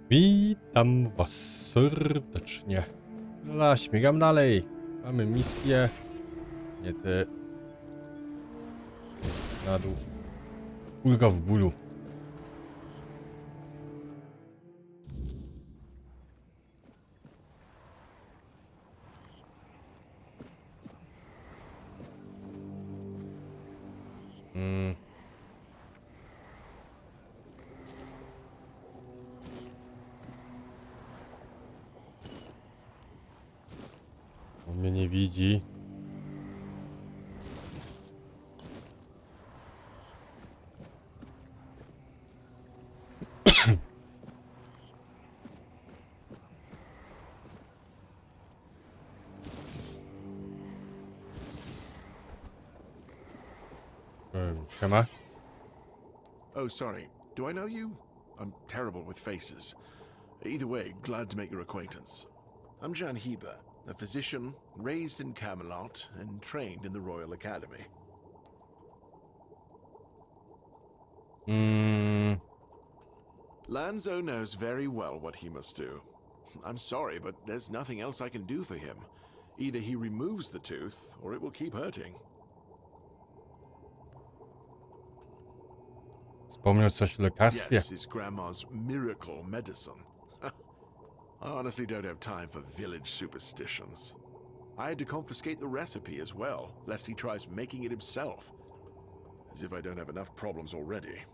Witam was serdecznie. Dobra, śmigam dalej. Mamy misję. Nie ty. Na dół. Ulga w bólu. On mnie nie widzi. Siema. Oh, sorry. Do I know you? I'm terrible with faces. Either way, glad to make your acquaintance. I'm Jan Heber, a physician raised in Camelot and trained in the Royal Academy. Lanzo knows very well what he must do. I'm sorry, but there's nothing else I can do for him. Either he removes the tooth, or it will keep hurting. Wspomniał coś o lekarstwie. Yes, his grandma's miracle medicine. I honestly don't have time for village superstitions. I had to confiscate the recipe as well, lest he tries making it himself. As if I don't have enough problems already.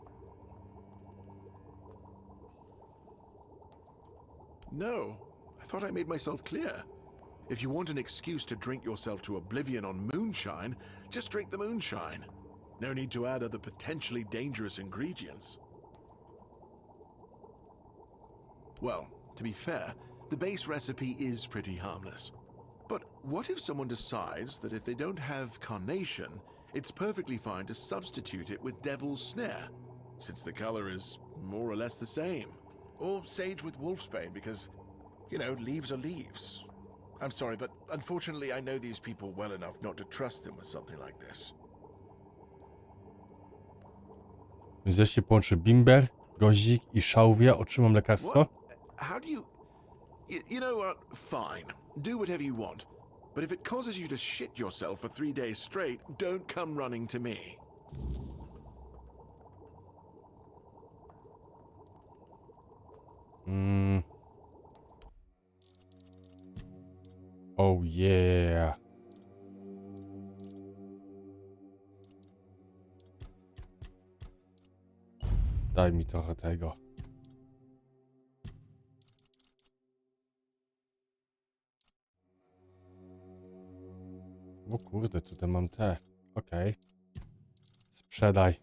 No, I thought I made myself clear. If you want an excuse to drink yourself to oblivion on moonshine, just drink the moonshine. No need to add other potentially dangerous ingredients. Well, to be fair, the base recipe is pretty harmless. But what if someone decides that if they don't have carnation, it's perfectly fine to substitute it with devil's snare, since the color is more or less the same? Or sage with wolfsbane because, you know, leaves are leaves. I'm sorry, but unfortunately I know these people well enough not to trust them with something like this. Więc jeśli połączy bimber, gozik i szałwię, otrzymam lekarstwo? How do you... You know what? Fine. Do whatever you want. But if it causes you to shit yourself for 3 days straight, don't come running to me. Oh yeah. Daj mi trochę tego. O kurde, tutaj mam te. Okej. Sprzedaj.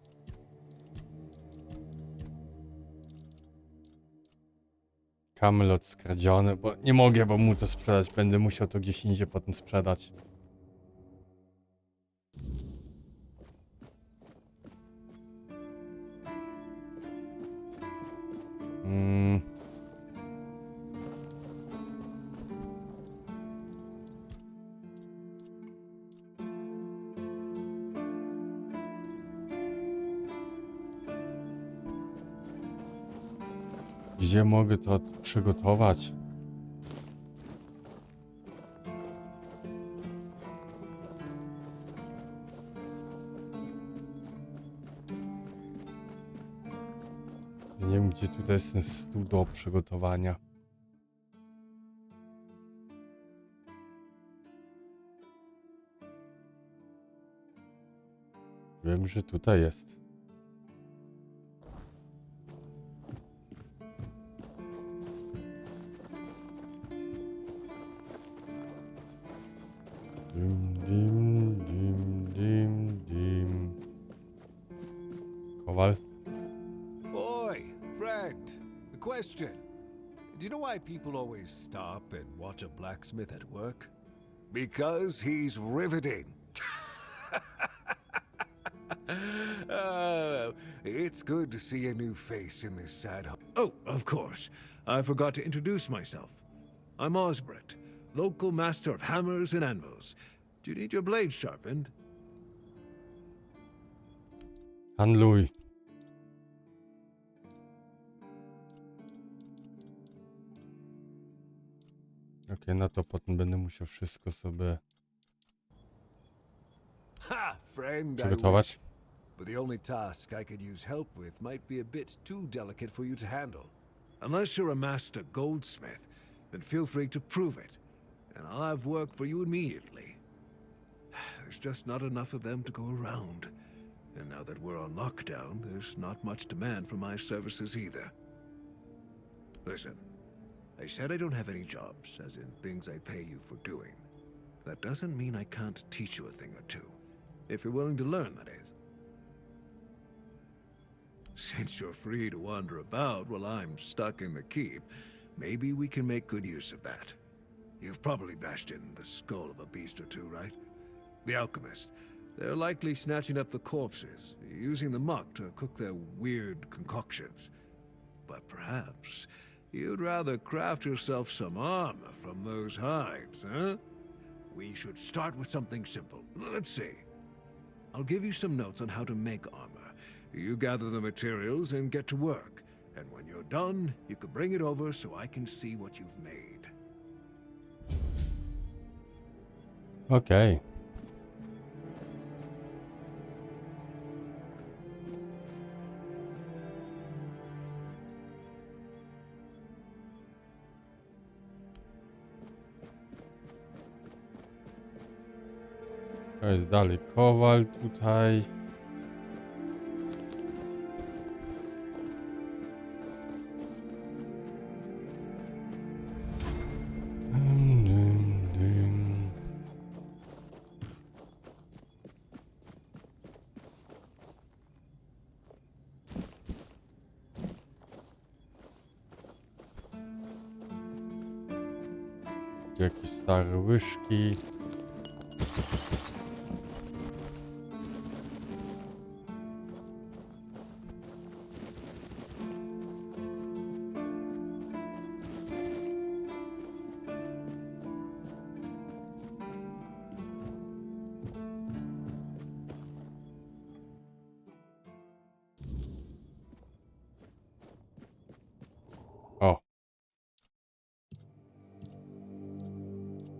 Camelot skradziony, bo nie mogę, bo mu to sprzedać. Będę musiał to gdzieś indziej potem sprzedać. Gdzie mogę to przygotować? Ja nie wiem, gdzie tutaj jest ten stół do przygotowania. Wiem, że tutaj jest. Dim. Kowal. Oi, friend. A question. Do you know why people always stop and watch a blacksmith at work? Because he's riveting. It's good to see a new face in this sad home. Oh, of course. I forgot to introduce myself. I'm Osbert, local master of hammers and anvils. Do you need your blade sharpened? Handluj. Okej, no to potem będę musiał wszystko sobie Ha, friend, I przygotować. wish. But the only task I could use help with might be a bit too delicate for you to handle. Unless you're a master goldsmith, then feel free to prove it, and I'll have work for you immediately. There's just not enough of them to go around. And now that we're on lockdown, there's not much demand for my services either. Listen, I said I don't have any jobs, as in things I pay you for doing. That doesn't mean I can't teach you a thing or two. If you're willing to learn, that is. Since you're free to wander about while I'm stuck in the keep, maybe we can make good use of that. You've probably bashed in the skull of a beast or two, right? The alchemists. They're likely snatching up the corpses, using the muck to cook their weird concoctions. But perhaps you'd rather craft yourself some armor from those hides, huh? We should start with something simple. Let's see. I'll give you some notes on how to make armor. You gather the materials and get to work. And when you're done, you can bring it over so I can see what you've made. Okej. To jest dalej kowal tutaj. Jakieś stare łyżki. O.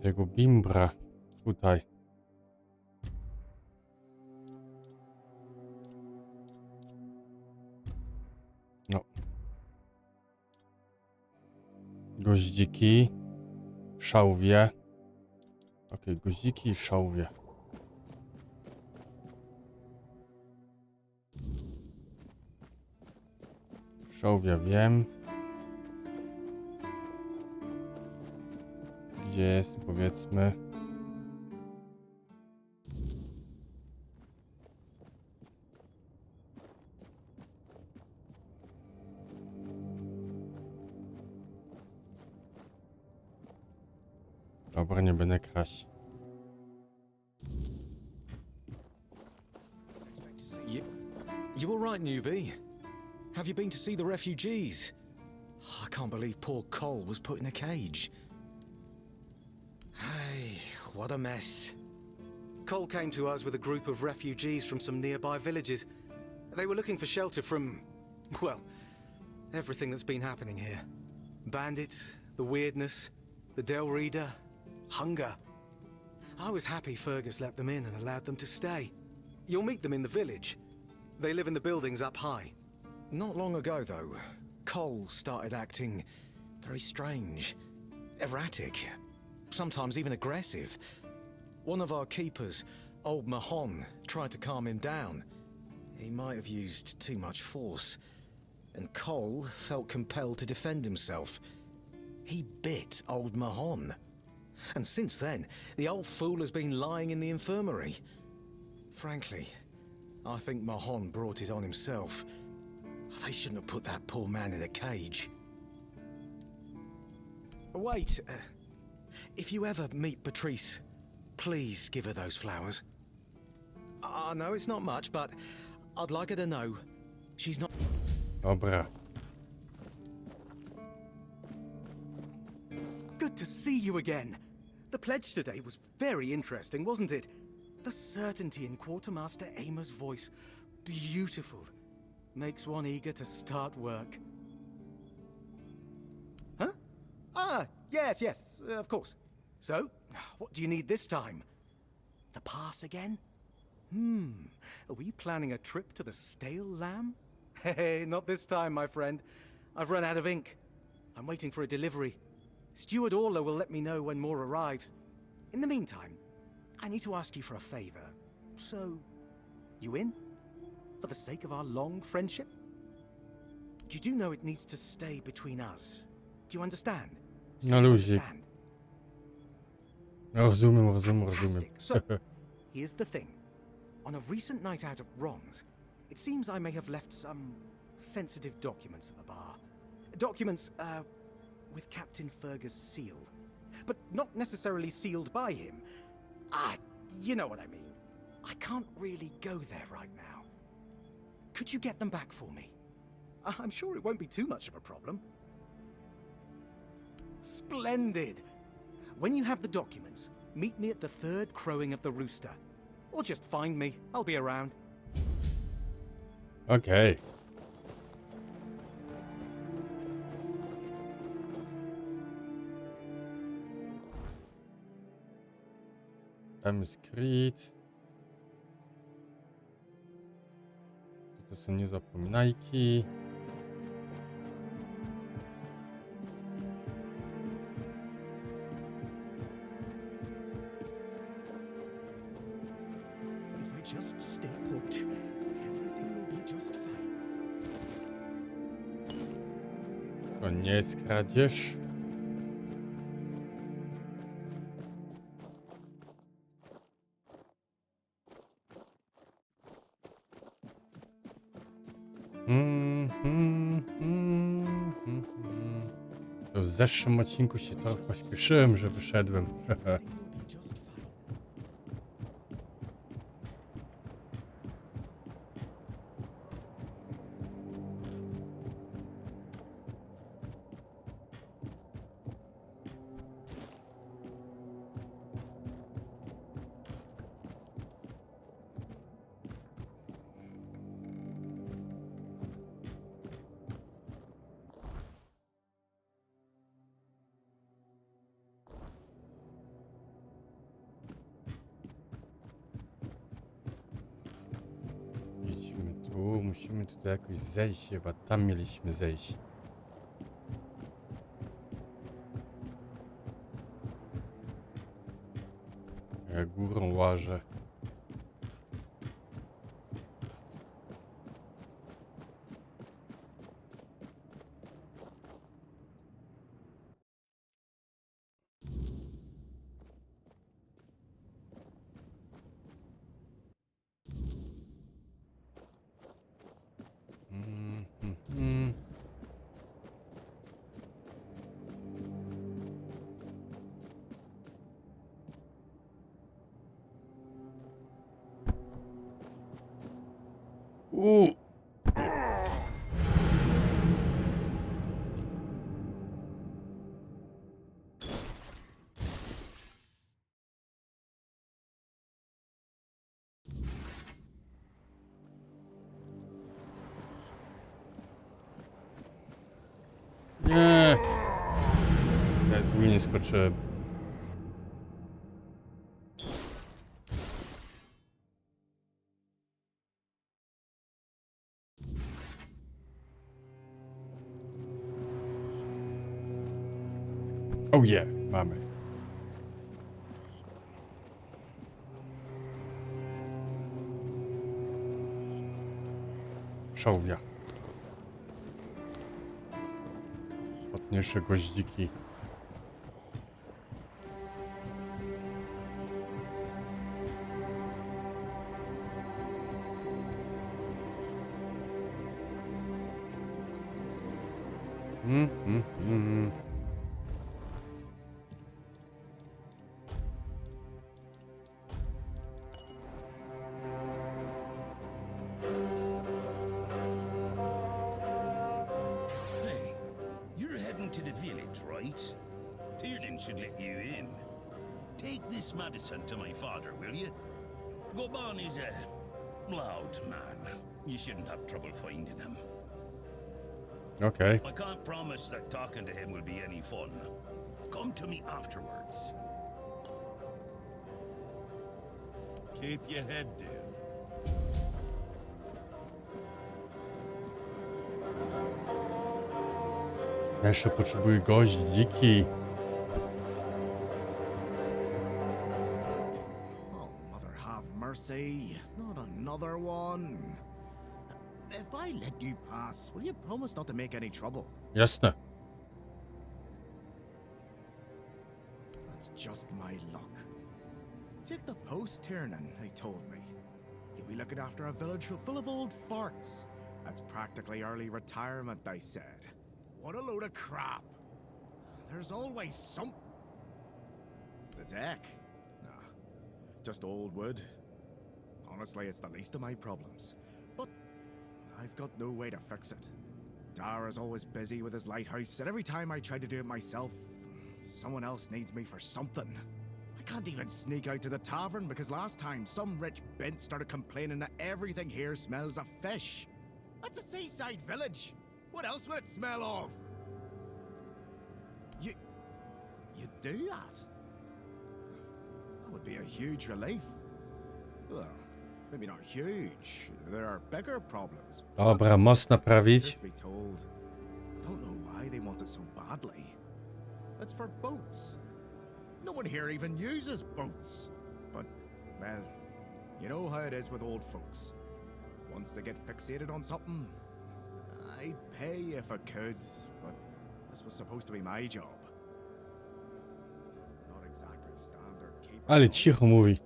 Tego bimbra tutaj. No. Goździki. Szałwie. Okej, goździki i szałwie. Szałwia wiem. Gdzie jest, powiedzmy. Dobra, nie będę kraść. You all right, newbie? Have you been to see the refugees? I can't believe poor Cole was put in a cage. Hey, what a mess. Cole came to us with a group of refugees from some nearby villages. They were looking for shelter from, well, everything that's been happening here. Bandits, the weirdness, the Del Reader, hunger. I was happy Fergus let them in and allowed them to stay. You'll meet them in the village. They live in the buildings up high. Not long ago, though, Cole started acting very strange, erratic, sometimes even aggressive. One of our keepers, old Mahon, tried to calm him down. He might have used too much force, and Cole felt compelled to defend himself. He bit old Mahon. And since then, the old fool has been lying in the infirmary. Frankly, I think Mahon brought it on himself. They shouldn't have put that poor man in a cage. Wait, if you ever meet Patrice, please give her those flowers. I know it's not much, but I'd like her to know she's not... Dobra. Good to see you again. The pledge today was very interesting, wasn't it? The certainty in Quartermaster Aymer's voice. Beautiful. Makes one eager to start work. Huh? Ah, Yes, of course. So, what do you need this time? The pass again? Are we planning a trip to the stale lamb? Hey, not this time, my friend. I've run out of ink. I'm waiting for a delivery. Steward Orla will let me know when more arrives. In the meantime, I need to ask you for a favor. So, you in? For the sake of our long friendship? You do know it needs to stay between us. Do you understand? No Say you luzik. understand. Rozumiem. Fantastic. So, here's the thing. On a recent night out at Ron's, it seems I may have left some sensitive documents at the bar. Documents, with Captain Fergus' seal. But not necessarily sealed by him. You know what I mean. I can't really go there right now. Could you get them back for me? I'm sure it won't be too much of a problem. Splendid! When you have the documents, meet me at the third crowing of the rooster. Or just find me. I'll be around. Okej. Tam jest Creed. To są Niezapominajki. If I just stay put, everything will be just fine. To nie jest kradzież. To w zeszłym odcinku się trochę pośpieszyłem, że wyszedłem. Musimy tutaj jakoś zejść, chyba tam mieliśmy zejść. Ja górą łażę. Nie. Ja z wuj nie skoczyłem. Oh yeah, mamy. Szałwia. Ładniejsze goździki. Hey, you're heading to the village, right? Trident should let you in. Take this medicine to my father, will you? Goban is a loud man. You shouldn't have trouble finding him. Okej. I can't promise that talking to him will be any fun. Come to me afterwards. Keep your head down. Ja jeszcze potrzebuję goździki. Oh, mother have mercy. Not another one. If I let you pass, will you promise not to make any trouble? Jasne. That's just my luck. Take the post turning, they told me. You'll be looking after a village full of old farts. That's practically early retirement, they said. What a load of crap. There's always some... The deck? Nah, just old wood. Honestly, it's the least of my problems. But I've got no way to fix it. Dara's always busy with his lighthouse, and every time I try to do it myself, someone else needs me for something. I can't even sneak out to the tavern because last time some rich bint started complaining that everything here smells of fish. That's a seaside village. What else would it smell of? You do that? That would be a huge relief. Well, maybe not huge. There are bigger problems. Dobra, most naprawić. Truth be told, I don't know why they want it so badly. It's for boats. No one here even uses boats. But, well, you know how it is with old folks. Once they get fixated on something, I'd pay if I could, but this was supposed to be my job. Not exactly standard keep. Ale cicho mówi.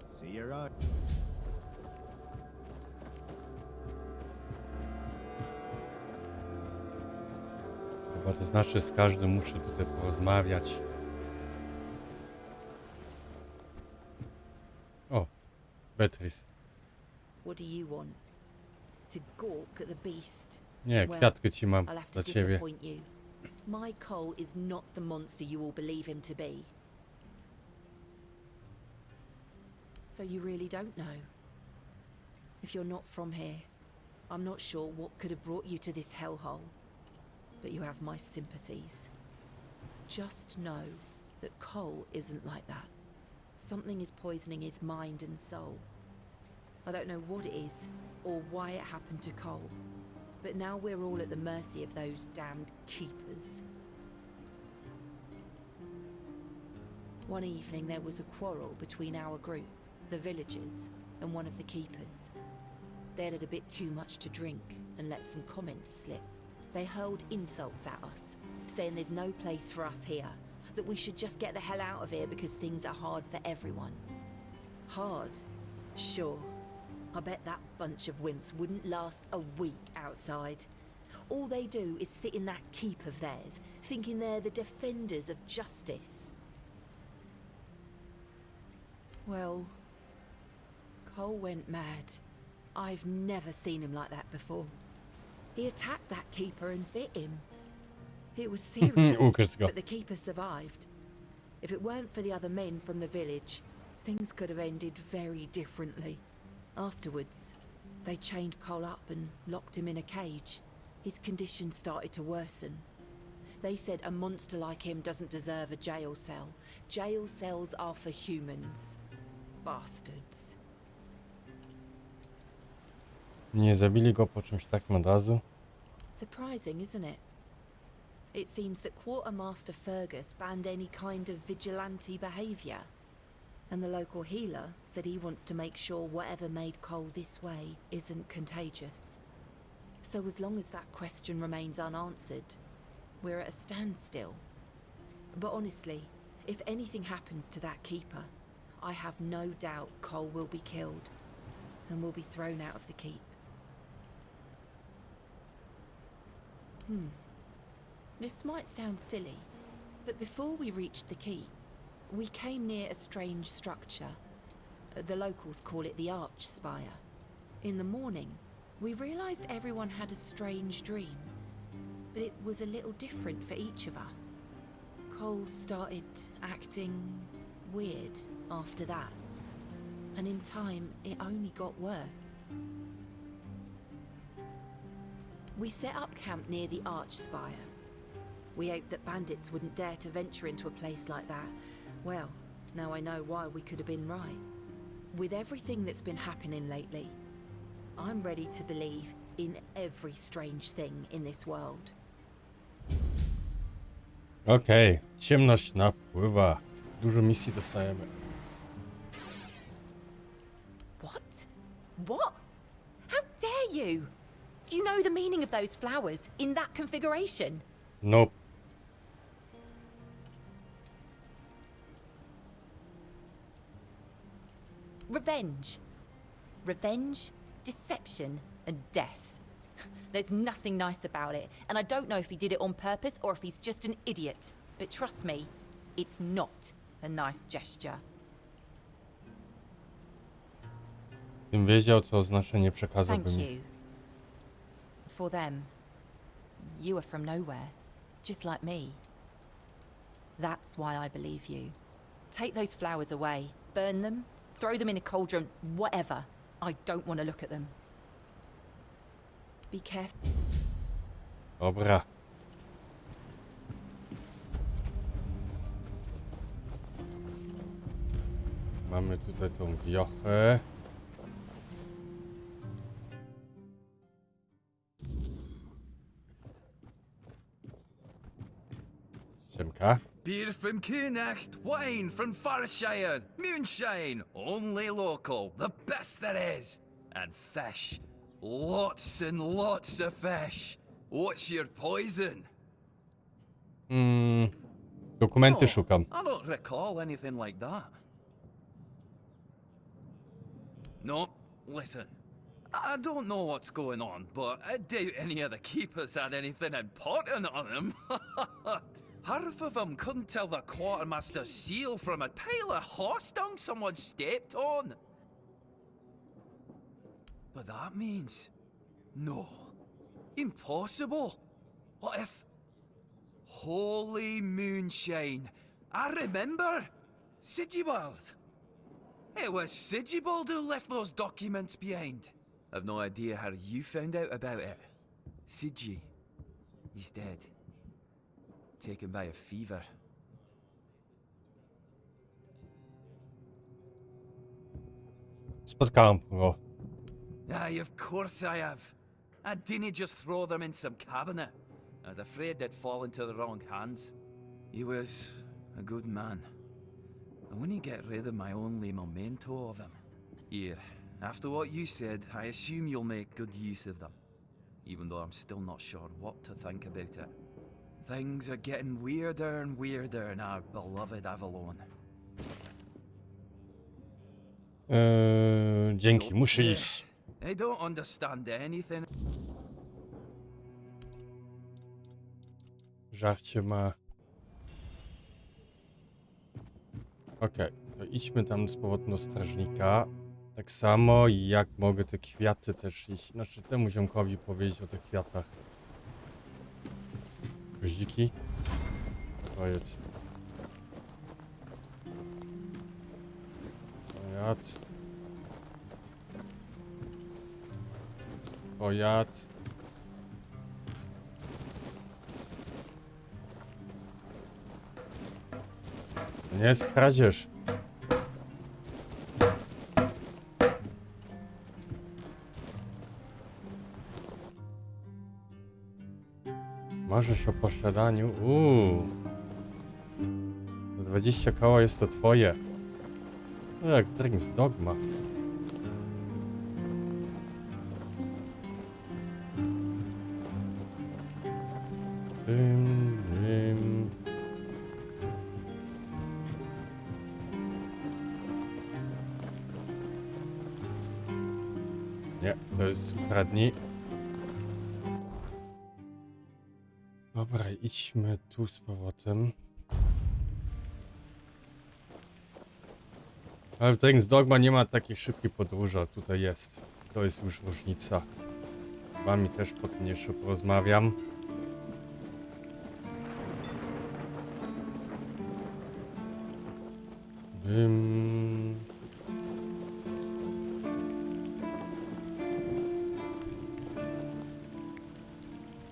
See you right. Chyba to znaczy z każdym muszę tutaj porozmawiać. O, Beatrice. What do you want? To gawk at the beast? Nie, Well, kwiatkę ci mam I'll have dla to ciebie. disappoint you. My Cole is not the monster you all believe him to be. So you really don't know? If you're not from here, I'm not sure what could have brought you to this hellhole. But you have my sympathies. Just know that Cole isn't like that. Something is poisoning his mind and soul. I don't know what it is, or why it happened to Cole. But now we're all at the mercy of those damned keepers. One evening there was a quarrel between our group, the villagers, and one of the keepers. They'd had a bit too much to drink and let some comments slip. They hurled insults at us, saying there's no place for us here, that we should just get the hell out of here because things are hard for everyone. Hard? Sure. I bet that bunch of wimps wouldn't last a week outside. All they do is sit in that keep of theirs, thinking they're the defenders of justice. Well, Cole went mad. I've never seen him like that before. He attacked that keeper and bit him. It was serious, Ukryć go. but the keeper survived. If it weren't for the other men from the village, things could have ended very differently. Afterwards, they chained Cole up and locked him in a cage. His condition started to worsen. They said a monster like him doesn't deserve a jail cell. Jail cells are for humans. Bastards. Nie zabili go po czymś takim od razu. Surprising, isn't it? It seems that Quartermaster Fergus banned any kind of vigilante behaviour. And the local healer said he wants to make sure whatever made Cole this way isn't contagious. So as long as that question remains unanswered, we're at a standstill. But honestly, if anything happens to that keeper, I have no doubt Cole will be killed and will be thrown out of the keep. This might sound silly, but before we reached the keep, we came near a strange structure. The locals call it the Arch Spire. In the morning, we realized everyone had a strange dream, but it was a little different for each of us. Cole started acting weird after that, and in time, it only got worse. We set up camp near the Arch Spire. We hoped that bandits wouldn't dare to venture into a place like that. Well, now I know why we could have been right. With everything that's been happening lately, I'm ready to believe in every strange thing in this world. Okej, ciemność napływa. Dużo misji dostajemy. What? What? How dare you? Do you know the meaning of those flowers in that configuration? Nope. Revenge. Revenge, deception, and death. There's nothing nice about it, and I don't know if he did it on purpose or if he's just an idiot. But trust me, it's not a nice gesture. Gdybym wiedział, co znaczenie przekazałbym. Thank you. For them, you are from nowhere, just like me. That's why I believe you. Take those flowers away, burn them, throw them in a cauldron, whatever. I don't want to look at them. Be careful. Dobra. Mamy tutaj tą wiochę. Siemka. Beer from Kunacht, wine from Farshire, moonshine, only local, the best there is. And fish, lots and lots of fish. What's your poison? Dokumenty szukam. I don't recall anything like that. No, listen. I don't know what's going on, but I doubt any of the keepers had anything important on them. Half of them couldn't tell the quartermaster's seal from a pile of horse dung someone stepped on. But that means... no. Impossible. What if... holy moonshine. I remember. Sigibald. It was Sigibald who left those documents behind. I've no idea how you found out about it. Sigi. He's dead. Taken by a fever. Spotkałem go. Aye, of course I have. I didn't just throw them in some cabinet. I was afraid they'd fall into the wrong hands. He was a good man. I wouldn't get rid of my only memento of him. Here, after what you said, I assume you'll make good use of them. Even though I'm still not sure what to think about it. Things are getting weirder and weirder in our beloved Avalon. Dzięki, muszę iść. I don't understand anything. Żarcie ma. Okej, to idźmy tam z powrotem do strażnika. Tak samo jak mogę te kwiaty też iść. Znaczy temu ziomkowi powiedzieć o tych kwiatach. Gwoździki. Koniec. Pojad. Pojad. To nie jest kradzież. Marzysz o posiadaniu. Za 20 koła jest to twoje. No jak drink z dogma. Dym. Nie, to jest ukradnij. Dobra, idźmy tu z powrotem. Ale w Dragon's Dogma nie ma takiej szybkiej podróży, a tutaj jest. To jest już różnica. Z wami też po tym jeszcze porozmawiam.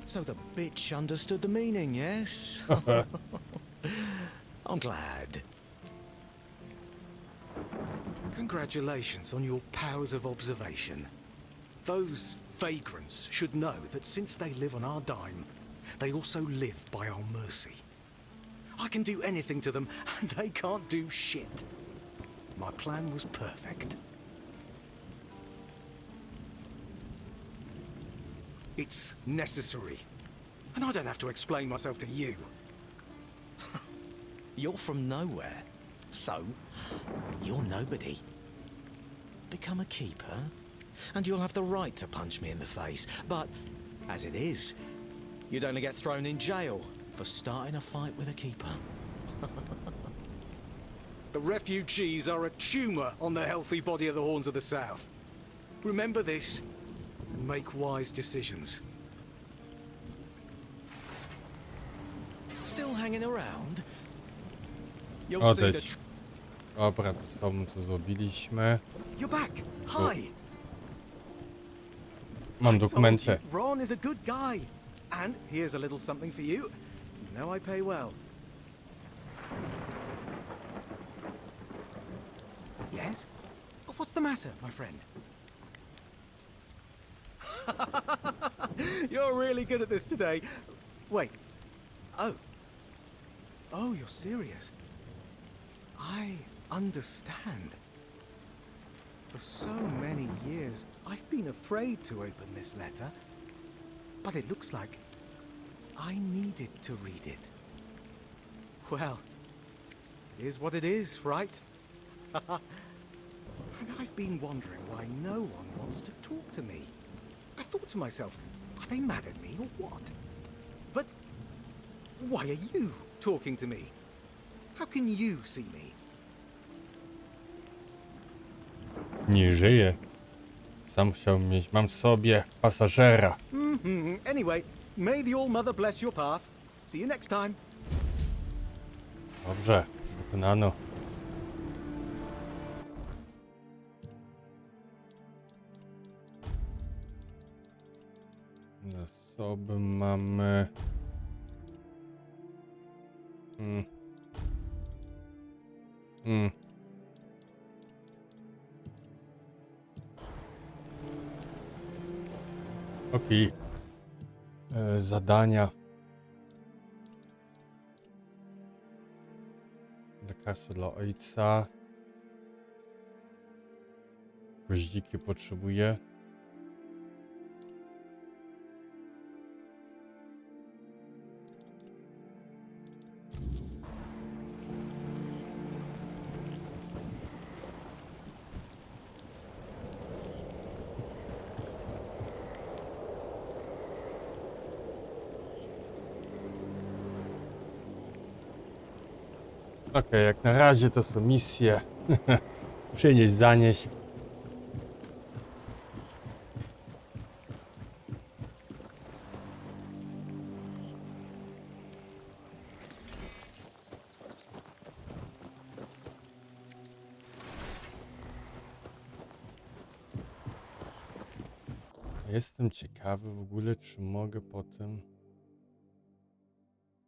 So the bitch understood the meaning, yes? I'm glad. Congratulations on your powers of observation. Those vagrants should know that since they live on our dime, they also live by our mercy. I can do anything to them, and they can't do shit. My plan was perfect. It's necessary. And I don't have to explain myself to you. You're from nowhere. So, you're nobody. Become a keeper, and you'll have the right to punch me in the face. But, as it is, you'd only get thrown in jail for starting a fight with a keeper. The refugees are a tumor on the healthy body of the Horns of the South. Remember this, and make wise decisions. Still hanging around? You'll see the... Odejdź. Dobra, to z tobą to zrobiliśmy. You're back! Hi! Mam dokumenty. Ron is a good guy. And here's a little something for you. You know I pay well. Yes? What's the matter, my friend? You're really good at this today. Wait. Oh. Oh, you're serious. I understand. For so many years, I've been afraid to open this letter. But it looks like I needed to read it. Well, here's what it is, right? And I've been wondering why no one wants to talk to me. I thought to myself, are they mad at me or what? But why are you talking to me? How can you see me? Nie żyje. Sam chciałbym mieć. Mam w sobie pasażera. Anyway, may the All-Mother bless your path. See you next time. Dobrze, wykonano. Zasoby mamy. Okej. Zadania. Lekarstwo dla ojca. Goździki potrzebuję. Okej, jak na razie to są misje. Przynieść, zanieść. Jestem ciekawy w ogóle, czy mogę potem...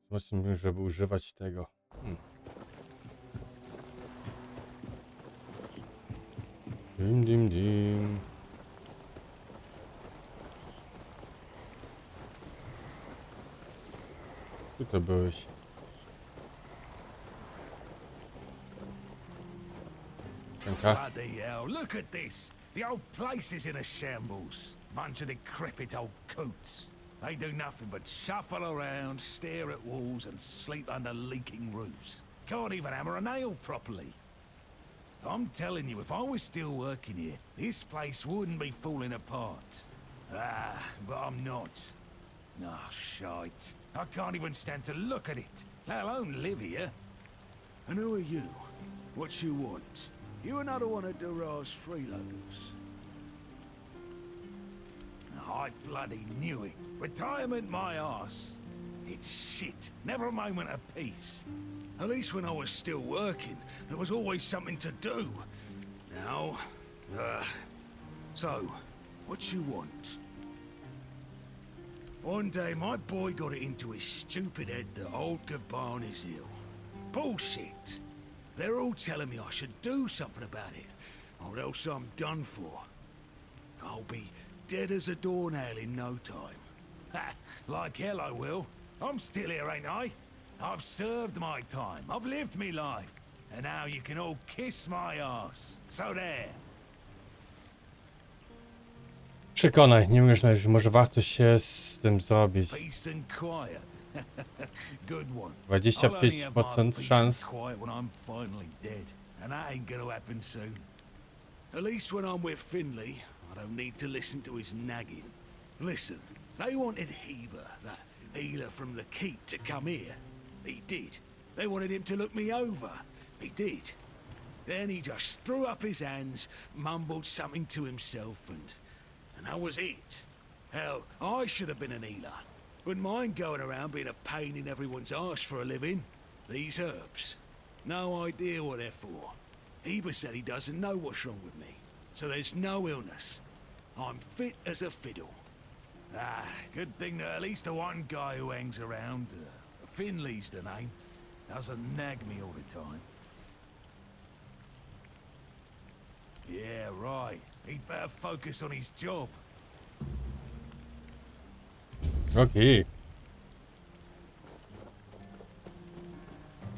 Zobaczmy, żeby używać tego. Dim, dim, dim. Tutaj byłeś. Bloody hell, look at this! The old place is in a shambles. Bunch of decrepit old coots. They do nothing but shuffle around, stare at walls, and sleep under leaking roofs. Can't even hammer a nail properly. I'm telling you, if I was still working here, this place wouldn't be falling apart. Ah, but I'm not. Ah, shite. I can't even stand to look at it, let alone live here. And who are you? What you want? You another one of Durar's freeloaders? I bloody knew it. Retirement my arse. It's shit. Never a moment of peace. At least when I was still working, there was always something to do. Now, so, what you want? One day my boy got it into his stupid head that old Gabon is ill. Bullshit. They're all telling me I should do something about it, or else I'm done for. I'll be dead as a doornail in no time. Ha! Like hell I will. I'm still here, ain't I? I've served my time. I've lived me life. And now you can all kiss my ass. So there. Przekonaj, nie umiesz znaleźć, może warto się z tym zrobić. Peace and quiet. Good one. 25% szans. Quiet when I'm finally dead. And that ain't gonna happen soon. At least when I'm with Finley, I don't need to listen to his nagging. Listen, they wanted Heber, that healer from the keep, to come here. He did. They wanted him to look me over. He did. Then he just threw up his hands, mumbled something to himself, and that was it. Hell, I should have been an healer. Wouldn't mind going around being a pain in everyone's arse for a living. These herbs. No idea what they're for. Heber said he doesn't know what's wrong with me, so there's no illness. I'm fit as a fiddle. Ah, good thing that at least the one guy who hangs around, Finley's the name, doesn't nag me all the time. Yeah, right. He'd better focus on his job. Okej.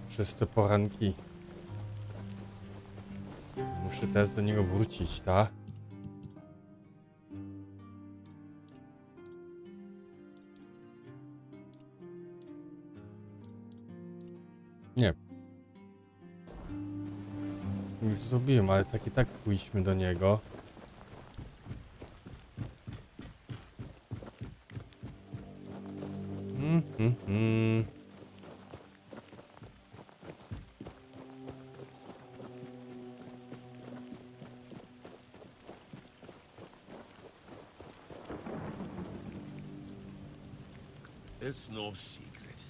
Przez te poranki. Muszę teraz do niego wrócić, tak? Nie. Już zrobiłem, ale tak i tak pójdźmy do niego. It's no secret.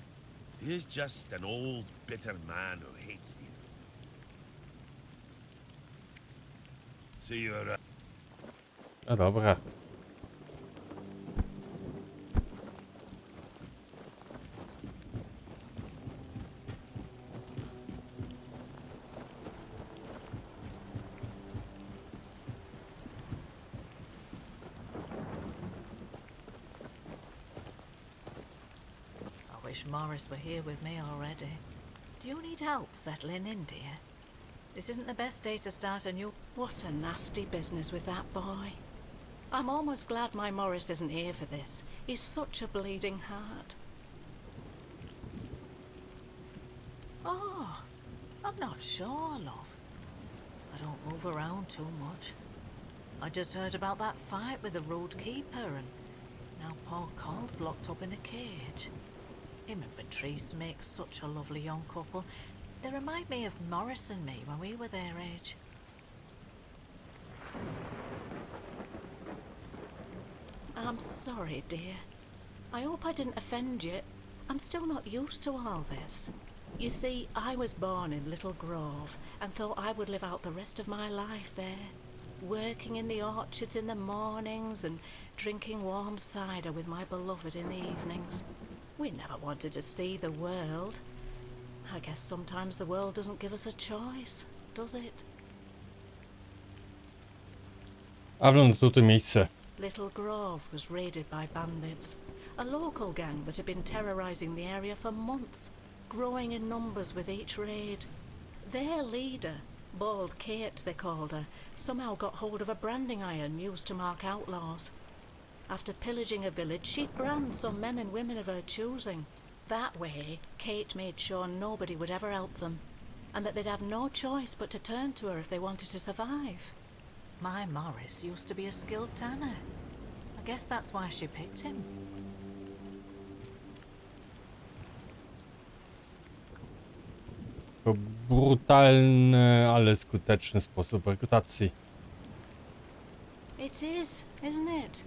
He's just an old, bitter man who hates the... So you're... No dobra. I wish Morris were here with me already. Do you need help settling in, dear? This isn't the best day to start a new... What a nasty business with that boy. I'm almost glad my Morris isn't here for this. He's such a bleeding heart. Oh, I'm not sure, love. I don't move around too much. I just heard about that fight with the road keeper, and now poor Cole's locked up in a cage. Him and Patrice make such a lovely young couple. They remind me of Morris and me when we were their age. I'm sorry, dear. I hope I didn't offend you. I'm still not used to all this. You see, I was born in Little Grove and thought I would live out the rest of my life there, working in the orchards in the mornings and drinking warm cider with my beloved in the evenings. We never wanted to see the world. I guess sometimes the world doesn't give us a choice, does it? Avalon to to miejsce. Little Grove was raided by bandits, a local gang that had been terrorizing the area for months, growing in numbers with each raid. Their leader, Bald Kate they called her, somehow got hold of a branding iron used to mark outlaws. After pillaging a village, she'd brand some men and women of her choosing. That way, Kate made sure nobody would ever help them, and that they'd have no choice but to turn to her if they wanted to survive. My Morris used to be a skilled tanner. I guess that's why she picked him. To brutalny, ale skuteczny sposób rekrutacji. It is, isn't it?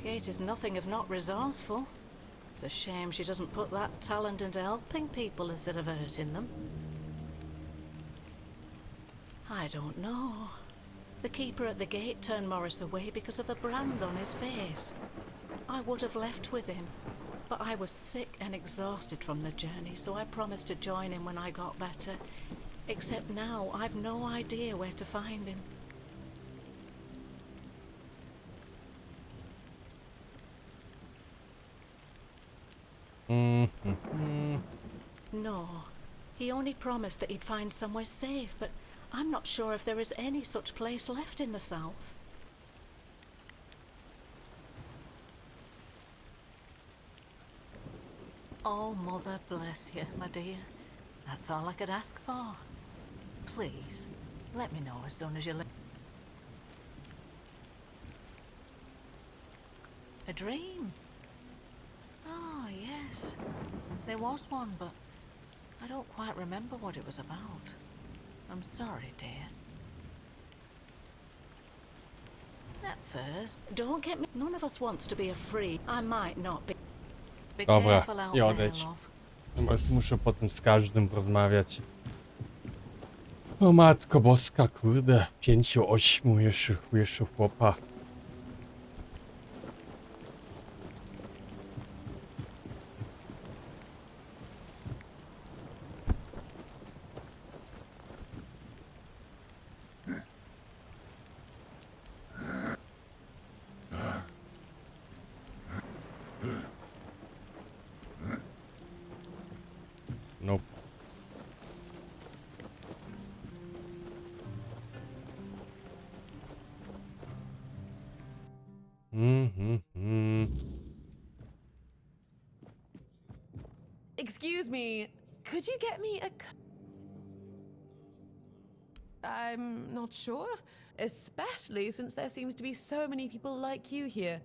Kate is nothing if not resourceful. It's a shame she doesn't put that talent into helping people instead of hurting them. I don't know. The keeper at the gate turned Morris away because of the brand on his face. I would have left with him. But I was sick and exhausted from the journey, so I promised to join him when I got better. Except now, I've no idea where to find him. No. He only promised that he'd find somewhere safe, but I'm not sure if there is any such place left in the south. Oh, Mother bless you, my dear. That's all I could ask for. Please, let me know as soon as you leave. A dream? Oh, yes. There was one, but I don't quite remember what it was about. I'm sorry, dear. At first, don't get me... None of us wants to be a free. I might not be. Be Dobra, careful out i there, odejdź. love. Chyba już muszę potem z każdym porozmawiać. O matko boska, kurde. 5, 8 jeszcze chłopa. Nope. Excuse me, could you get me a... I'm not sure, especially since there seems to be so many people like you here.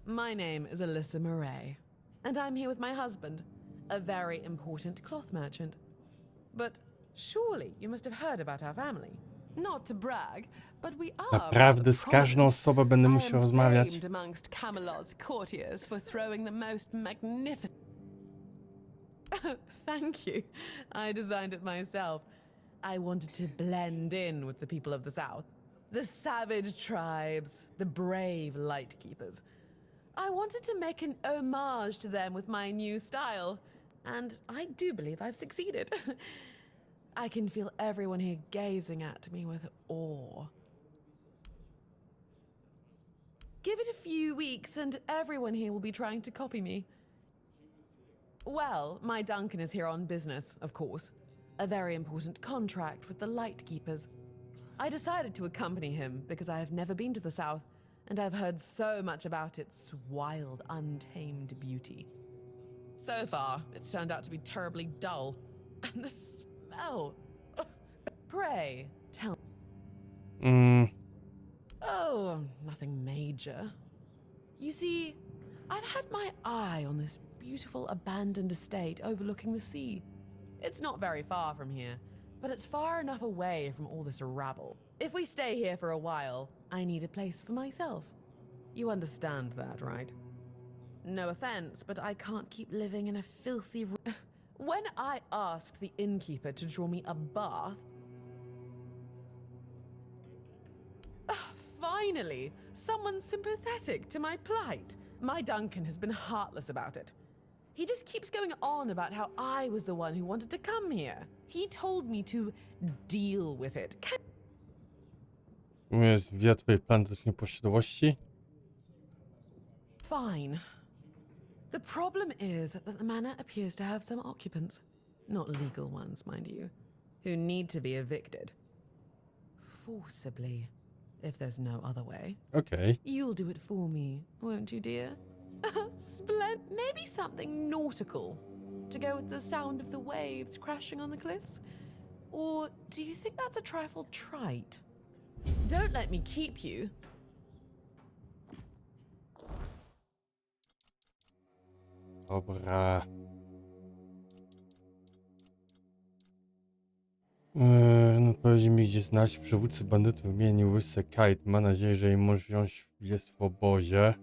My name is Alyssa Murray, and I'm here with my husband, a very important cloth merchant. But surely you must have heard about our family. Not to brag, but we are Naprawdę z każdą osobą będę musiał rozmawiać. famed amongst Camelot's courtiers for throwing the most magnificent... Thank you. I designed it myself. I wanted to blend in with the people of the South. The savage tribes, the brave lightkeepers. I wanted to make an homage to them with my new style, and I do believe I've succeeded. I can feel everyone here gazing at me with awe. Give it a few weeks and everyone here will be trying to copy me. Well, my Duncan is here on business, of course. A very important contract with the Lightkeepers. I decided to accompany him because I have never been to the South, and I've heard so much about its wild, untamed beauty. So far, it's turned out to be terribly dull. And the smell... Pray, tell me. Oh, nothing major. You see, I've had my eye on this beautiful abandoned estate overlooking the sea. It's not very far from here, but it's far enough away from all this rabble. If we stay here for a while, I need a place for myself. You understand that, right? No offense, but I can't keep living in a filthy room. When I asked the innkeeper to draw me a bath... Finally, someone sympathetic to my plight. My Duncan has been heartless about it. He just keeps going on about how I was the one who wanted to come here. He told me to deal with it. Jest wie twojej plantycznej posiadłości. Fine. The problem is that the manor appears to have some occupants, not legal ones, mind you, who need to be evicted. Forcibly, if there's no other way. Okay. You'll do it for me, won't you, dear? Maybe something nautical, to go with the sound of the waves crashing on the cliffs? Or do you think that's a trifle trite? Don't let me keep you. Dobra. No powiedz mi, gdzie znać przywódcy bandytów w imieniu Łysy Kite. Mam nadzieję, że jej mąż wziąć jest w obozie.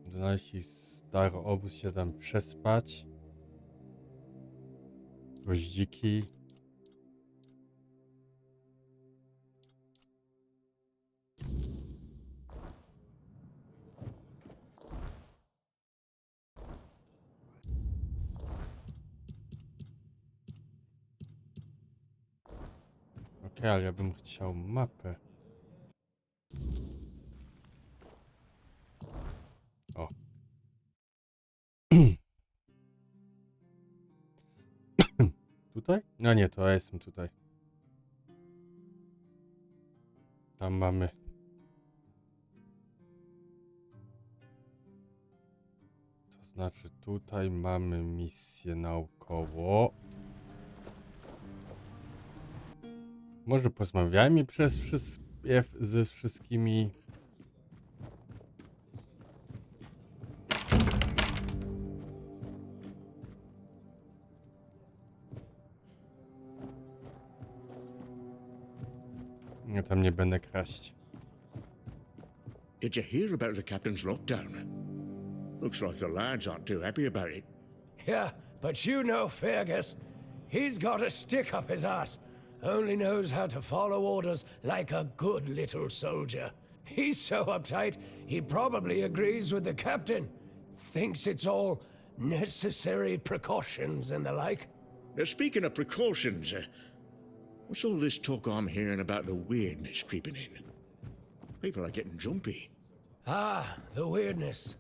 Znaleźć ich stary obóz, się tam przespać. Goździki. Okej, ale ja bym chciał mapę. O. Tutaj? No nie, to ja jestem tutaj. Tam mamy. To znaczy tutaj mamy misję naokoło. Może porozmawiajmy ze wszystkimi. Ja tam nie będę kraść. Did you hear about the captain's lockdown? Looks like the lads aren't too happy about it. Yeah, but you know Fergus. He's got a stick up his ass. Only knows how to follow orders like a good little soldier. He's so uptight, he probably agrees with the captain. Thinks it's all necessary precautions and the like. Now, speaking of precautions, what's all this talk I'm hearing about the weirdness creeping in? People are getting jumpy. Ah, the weirdness.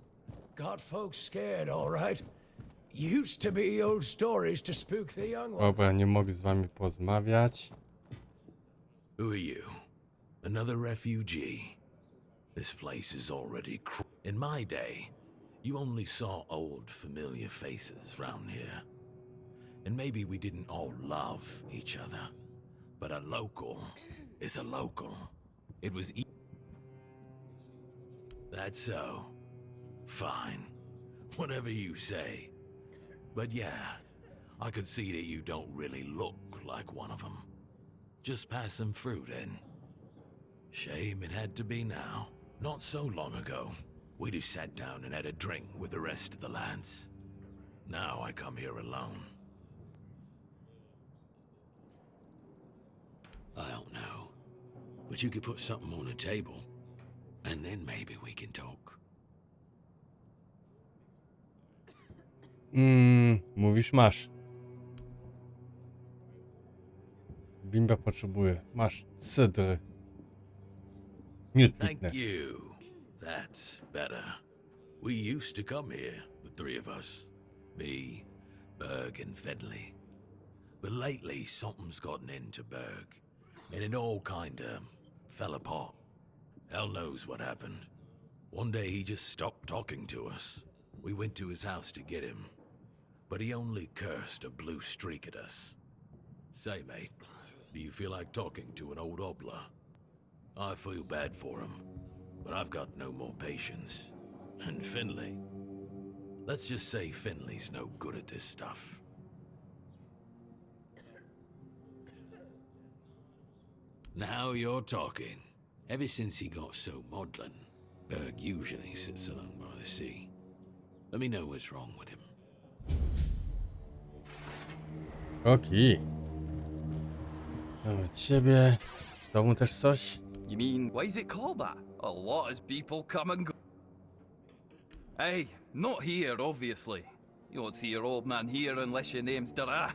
Got folks scared, all right. Used to be old stories to spook the young ones. Dobra, nie mogę z wami porozmawiać. Who are you? Another refugee? This place is already in my day, you only saw old familiar faces round here. And maybe we didn't all love each other. But a local is a local. It was That's so. Fine. Whatever you say. But yeah, I could see that you don't really look like one of them. Just passing through then. Shame it had to be now. Not so long ago, we'd have sat down and had a drink with the rest of the lads. Now I come here alone. I don't know, but you could put something on the table, and then maybe we can talk. Mówisz masz. Bimba potrzebuje. Masz cydry. Nie Thank trudne. you. That's better. We used to come here, the three of us. Me, Berg, and Fedley. But lately, something's gotten into Berg, and it all kinda fell apart. Hell knows what happened. One day he just stopped talking to us. We went to his house to get him, but he only cursed a blue streak at us. Say, mate, do you feel like talking to an old obla? I feel bad for him, but I've got no more patience. And Finley. Let's just say Finley's no good at this stuff. Now you're talking. Ever since he got so maudlin, Berg usually sits alone by the sea. Let me know what's wrong with him. Okej. Mamy ciebie. Z tobą też coś? You mean, why is it called that? A lot of people come and go. Hey, not here, obviously. You won't see your old man here unless your name's Dara.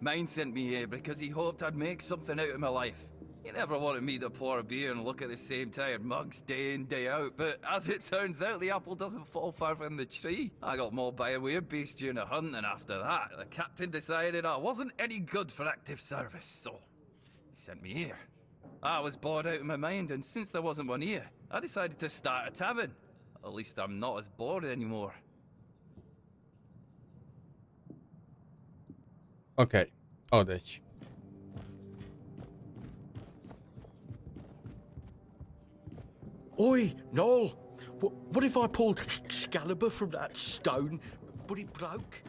Mine sent me here because he hoped I'd make something out of my life. He never wanted me to pour a beer and look at the same tired mugs day in, day out, but as it turns out, the apple doesn't fall far from the tree. I got mauled by a weird beast during a hunt, and after that, the captain decided I wasn't any good for active service, so he sent me here. I was bored out of my mind, and since there wasn't one here, I decided to start a tavern. At least I'm not as bored anymore. Okej, odejdź. Oi, Noel! What if I pulled Excalibur from that stone, but it broke?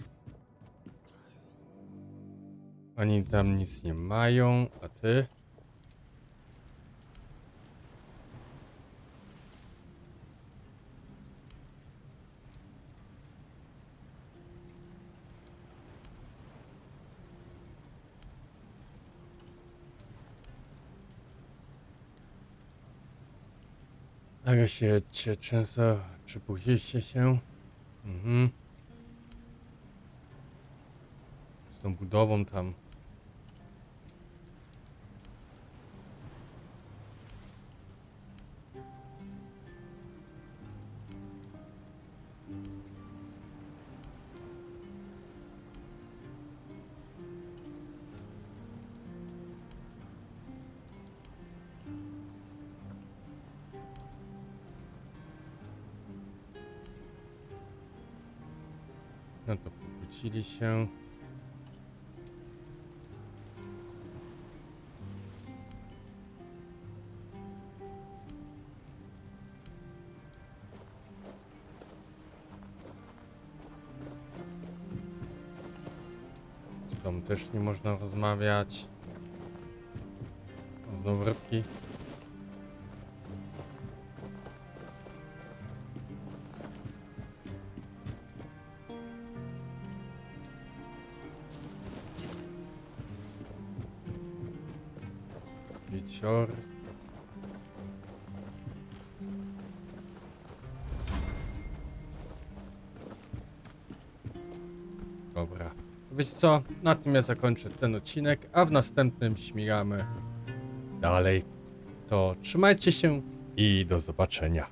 Oni tam nic nie mają, a ty? Ale się często przypuściliście się. Z tą budową tam. No to pokłócili się. Z tą też nie można rozmawiać. Znowu rybki. Wiecior. Dobra. Wiecie co? Na tym ja zakończę ten odcinek, a w następnym śmigamy dalej. To trzymajcie się i do zobaczenia.